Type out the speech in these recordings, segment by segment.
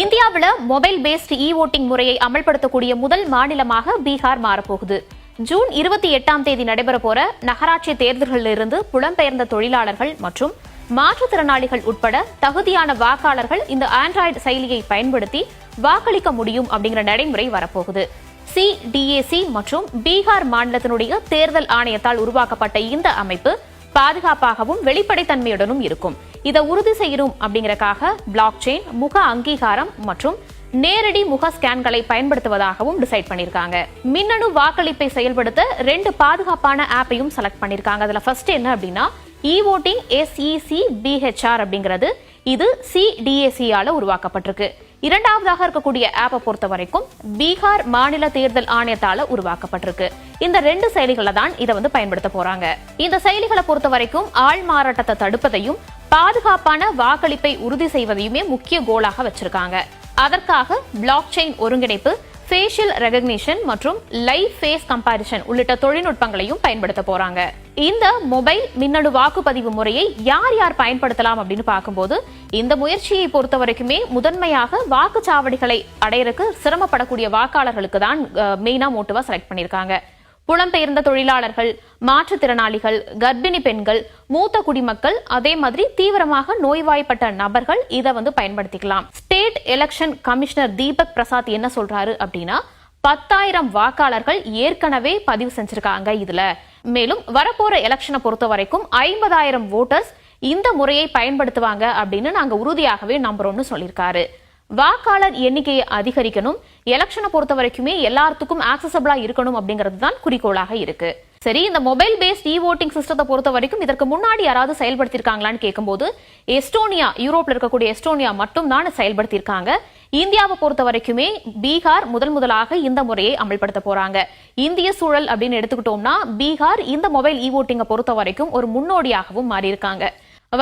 இந்தியாவில் mobile paste இ voting முறையை அமல்படுத்தக்கூடிய முதல் மாநிலமாக பீகார் மாறப்போகுது. ஜூன் 28ஆம் தேதி நடைபெற போற நகராட்சி தேர்தல்களிலிருந்து புலம்பெயர்ந்த தொழிலாளர்கள் மற்றும் மாற்றுத்திறனாளிகள் உட்பட தகுதியான வாக்காளர்கள் இந்த ஆண்ட்ராய்டு செயலியை பயன்படுத்தி வாக்களிக்க முடியும் அப்படிங்கிற நடைமுறை வரப்போகுது. CDAC மற்றும் பீகார் மாநிலத்தினுடைய தேர்தல் ஆணையத்தால் உருவாக்கப்பட்ட இந்த அமைப்பு பாதுகாப்பாகவும் வெளிப்படைத்தன்மையுடனும் இருக்கும். இதை உறுதி செய்யணும் அப்படிங்கறக்காக பிளாக் செயின், முக அங்கீகாரம் மற்றும் நேரடி முக ஸ்கேன்களை பயன்படுத்துவதாகவும் டிசைட் பண்ணிருக்காங்க. மின்னணு வாக்களிப்பை செயல்படுத்த 2 பாதுகாப்பான ஆப்பையும் செலக்ட் பண்ணிருக்காங்க. அதுல ஃபர்ஸ்ட் என்ன அப்படின்னா இ-வோட்டிங் SECBHR அப்படிங்கிறது. இது CDAC ஆல உருவாக்கப்பட்டிருக்கு. இரண்டாவதாக இருக்கக்கூடிய ஆப்பை பொறுத்த வரைக்கும் பீகார் மாநில தேர்தல் ஆணையத்தால உருவாக்கப்பட்டிருக்கு. இந்த 2 செயலிகளை தான் இதை பயன்படுத்த போறாங்க. இந்த செயலிகளை பொறுத்த வரைக்கும் ஆள் மாறாட்டத்தை தடுப்பதையும் பாதுகாப்பான வாக்களிப்பை உறுதி செய்வதையுமே முக்கிய கோலாக வச்சிருக்காங்க. அதற்காக பிளாக் செயின் ஒருங்கிணைப்பு, ஃபேஷியல் ரெகக்னிஷன் மற்றும் லைவ் ஃபேஸ் கம்பாரிசன் உள்ளிட்ட தொழில்நுட்பங்களையும் பயன்படுத்த போறாங்க. இந்த மொபைல் மின்னணு வாக்குப்பதிவு முறையை யார் யார் பயன்படுத்தலாம் அப்படின்னு பார்க்கும்போது இந்த முயற்சியை பொறுத்த வரைக்குமே முதன்மையாக வாக்குச்சாவடிகளை அடையறதுக்கு சிரமப்படக்கூடிய வாக்காளர்களுக்கு தான் மெயினா மோட்டிவா செலக்ட் பண்ணிருக்காங்க. புலம்பெயர்ந்த தொழிலாளர்கள், மாற்றுத்திறனாளிகள், கர்ப்பிணி பெண்கள், மூத்த குடிமக்கள், அதே மாதிரி தீவிரமாக நோய்வாய்ப்பட்ட நபர்கள் இதை பயன்படுத்திக்கலாம். State election commissioner Deepak Prasad என்ன சொல்றாரு அப்படின்னா 10,000 வாக்காளர்கள் ஏற்கனவே பதிவு செஞ்சிருக்காங்க இதுல. மேலும் வரப்போற எலெக்ஷனை பொறுத்த வரைக்கும் 50,000 வோட்டர்ஸ் இந்த முறையை பயன்படுத்துவாங்க அப்படின்னு நாங்க உறுதியாகவே நம்புறோம்னு சொல்லியிருக்காரு. வாக்காளர் எண்ணிக்கையை அதிகரிக்கணும், எலெக்ஷனை பொறுத்த வரைக்குமே எல்லாத்துக்கும் ஆக்சசபிளா இருக்கணும் அப்படிங்கிறது தான் குறிக்கோளாக இருக்கு. சரி, இந்த மொபைல் பேஸ்ட் இ ஓட்டிங் சிஸ்டத்தை பொறுத்த வரைக்கும் இதற்கு முன்னாடி யாராவது செயல்படுத்திருக்காங்களான்னு கேட்கும்போது எஸ்டோனியா, யூரோப்ல இருக்கக்கூடிய எஸ்டோனியா மட்டும் தான் செயல்படுத்தியிருக்காங்க. இந்தியாவை பொறுத்த வரைக்குமே பீகார் முதலாக இந்த முறையை அமல்படுத்த போறாங்க. இந்திய சூழல் அப்படின்னு எடுத்துக்கிட்டோம்னா பீகார் இந்த மொபைல் இ ஓட்டிங்கை பொறுத்த வரைக்கும் ஒரு முன்னோடியாகவும் மாறியிருக்காங்க.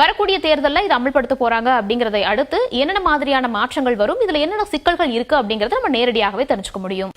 வரக்கூடிய தேர்தலில் இதை அமல்படுத்த போறாங்க அப்படிங்கறதை அடுத்து என்னென்ன மாதிரியான மாற்றங்கள் வரும், இதுல என்னென்ன சிக்கல்கள் இருக்கு அப்படிங்கறத நம்ம நேரடியாகவே தெரிஞ்சுக்க முடியும்.